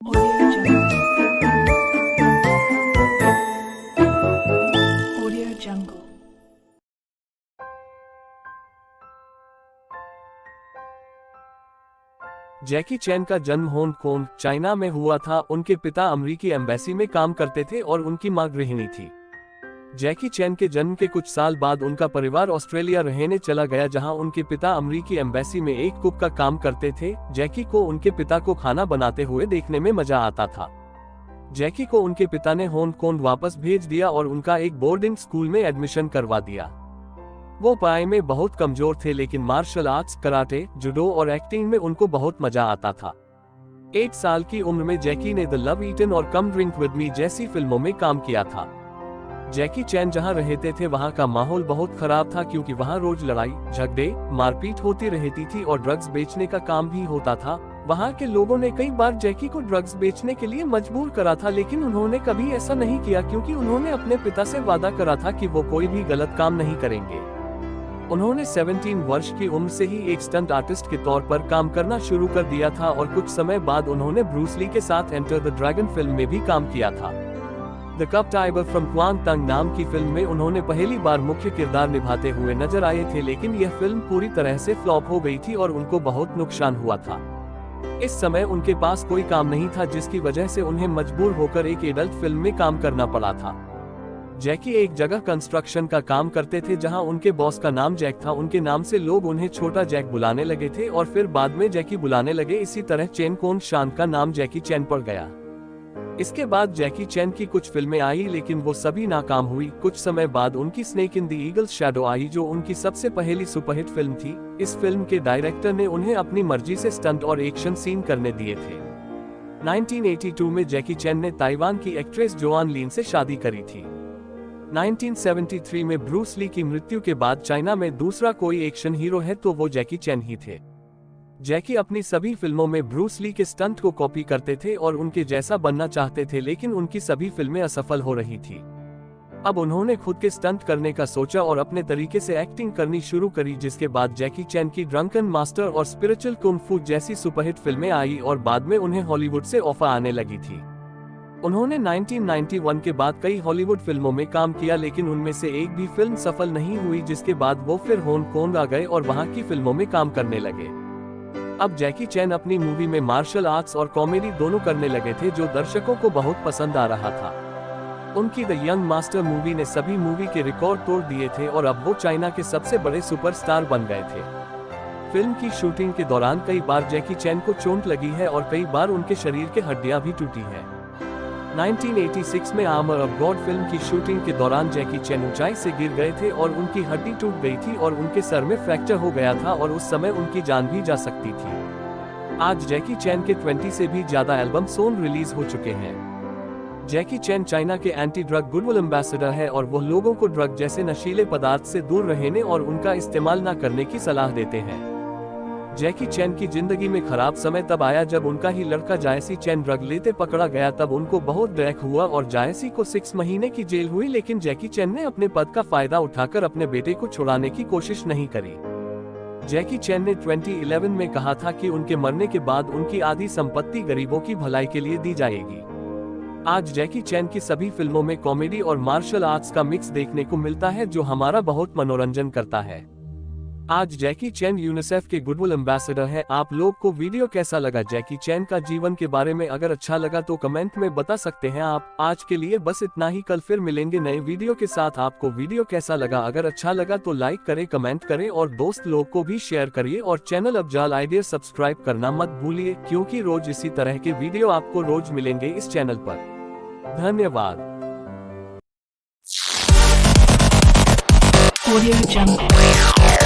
Audio Jungle. Audio Jungle. जैकी चैन का जन्म Hong Kong, China में हुआ था। उनके पिता अमेरिकी एम्बेसी में काम करते थे और उनकी मां गृहिणी थी। जैकी चैन के जन्म के कुछ साल बाद उनका परिवार ऑस्ट्रेलिया रहने चला गया, जहां उनके पिता अमेरिकी एम्बेसी में एक कुक का काम करते थे। जैकी को उनके पिता को खाना बनाते हुए देखने में मजा आता था। जैकी को उनके पिता ने हांगकांग वापस भेज दिया और उनका एक बोर्डिंग स्कूल में एडमिशन करवा दिया। वो पढ़ाई में बहुत कमजोर थे, लेकिन मार्शल आर्ट्स, कराटे, जुडो और एक्टिंग में उनको बहुत मजा आता था। 8 साल की उम्र में जैकी ने द लव ईटन और कम ड्रिंक विद मी जैसी फिल्मों में काम किया था। जैकी चैन जहां रहते थे वहां का माहौल बहुत खराब था, क्योंकि वहां रोज लड़ाई झगड़े, मारपीट होती रहती थी और ड्रग्स बेचने का काम भी होता था। वहां के लोगों ने कई बार जैकी को ड्रग्स बेचने के लिए मजबूर करा था, लेकिन उन्होंने कभी ऐसा नहीं किया, क्योंकि उन्होंने अपने पिता से वादा करा था कि वो कोई भी गलत काम नहीं करेंगे। उन्होंने 17 वर्ष की उम्र से ही एक स्टंट आर्टिस्ट के तौर पर काम करना शुरू कर दिया था और कुछ समय बाद उन्होंने ब्रूस ली के साथ एंटर द ड्रैगन फिल्म में भी काम किया था। द कब टाइगर फ्रॉम क्वांगतंग नाम की फिल्म में उन्होंने पहली बार मुख्य किरदार निभाते हुए नजर आए थे, लेकिन यह फिल्म पूरी तरह से फ्लॉप हो गई थी और उनको बहुत नुकसान हुआ था। इस समय उनके पास कोई काम नहीं था, जिसकी वजह से उन्हें मजबूर होकर एक एडल्ट फिल्म में काम करना पड़ा था। जैकी एक जगह कंस्ट्रक्शन का काम करते थे, जहां उनके बॉस का नाम जैक था। उनके नाम से लोग उन्हें छोटा जैक बुलाने लगे थे और फिर बाद में जैकी बुलाने लगे। इसी तरह चैन कोन शान का नाम जैकी चैन पड़ गया। इसके बाद जैकी चैन की कुछ फिल्में आई, लेकिन वो सभी नाकाम हुई। कुछ समय बाद उनकी Snake in the Eagle's Shadow आई, जो उनकी सबसे पहली सुपरहिट फिल्म थी। इस फिल्म के डायरेक्टर ने उन्हें अपनी मर्जी से स्टंट और एक्शन सीन करने दिए थे। 1982 में जैकी चैन ने ताइवान की एक्ट्रेस जोआन लिन से शादी करी थी। 1973 में ब्रूस ली की मृत्यु के बाद चाइना में दूसरा कोई एक्शन हीरो है तो वो जैकी चैन ही थे। जैकी अपनी सभी फिल्मों में ब्रूस ली के स्टंट को कॉपी करते थे और उनके जैसा बनना चाहते थे, लेकिन उनकी सभी फिल्में असफल हो रही थी। अब उन्होंने खुद के स्टंट करने का सोचा और अपने तरीके से एक्टिंग करनी शुरू करी, जिसके बाद जैकी चैन की ड्रंकन मास्टर और स्पिरिचुअल कुंग फू जैसी सुपरहिट फिल्में आई और बाद में उन्हें हॉलीवुड से ऑफर आने लगी थी। उन्होंने 1991 के बाद कई हॉलीवुड फिल्मों में काम किया, लेकिन उनमें से एक भी फिल्म सफल नहीं हुई, जिसके बाद वो फिर हांगकांग आ गए और वहां की फिल्मों में काम करने लगे। अब जैकी चैन अपनी मूवी में मार्शल आर्ट्स और कॉमेडी दोनों करने लगे थे, जो दर्शकों को बहुत पसंद आ रहा था। उनकी द यंग मास्टर मूवी ने सभी मूवी के रिकॉर्ड तोड़ दिए थे और अब वो चाइना के सबसे बड़े सुपरस्टार बन गए थे। फिल्म की शूटिंग के दौरान कई बार जैकी चैन को चोट लगी है और कई बार उनके शरीर के हड्डियां भी टूटी हैं। 1986 में आर्मर ऑफ गॉड फिल्म की शूटिंग के दौरान जैकी चैन ऊंचाई से गिर गए थे और उनकी हड्डी टूट गई थी और उनके सर में फ्रैक्चर हो गया था और उस समय उनकी जान भी जा सकती थी। आज जैकी चैन के 20 से भी ज्यादा एल्बम सॉन्ग रिलीज हो चुके हैं। जैकी चैन चाइना के एंटी ड्रग गुडविल एम्बेसडर है और वो लोगों को ड्रग जैसे नशीले पदार्थ से दूर रहने और उनका इस्तेमाल न करने की सलाह देते हैं। जैकी चैन की जिंदगी में खराब समय तब आया जब उनका ही लड़का जायसी चैन ड्रग लेते पकड़ा गया। तब उनको बहुत दुख हुआ और जायसी को 6 महीने की जेल हुई, लेकिन जैकी चैन ने अपने पद का फायदा उठाकर अपने बेटे को छुड़ाने की कोशिश नहीं करी। जैकी चैन ने 2011 में कहा था कि उनके मरने के बाद उनकी आधी संपत्ति गरीबों की भलाई के लिए दी जाएगी। आज जैकी चैन की सभी फिल्मों में कॉमेडी और मार्शल आर्ट्स का मिक्स देखने को मिलता है, जो हमारा बहुत मनोरंजन करता है। आज जैकी चैन यूनिसेफ के गुडविल एम्बेसडर है। आप लोग को वीडियो कैसा लगा जैकी चैन का जीवन के बारे में? अगर अच्छा लगा तो कमेंट में बता सकते हैं आप। आज के लिए बस इतना ही, कल फिर मिलेंगे नए वीडियो के साथ। आपको वीडियो कैसा लगा? अगर अच्छा लगा तो लाइक करें, कमेंट करें और दोस्त लोग को भी शेयर करिए और चैनल अफजाल आइडिया सब्सक्राइब करना मत भूलिए, क्योंकि रोज इसी तरह के वीडियो आपको रोज मिलेंगे इस चैनल पर। धन्यवाद। Audio Jungle.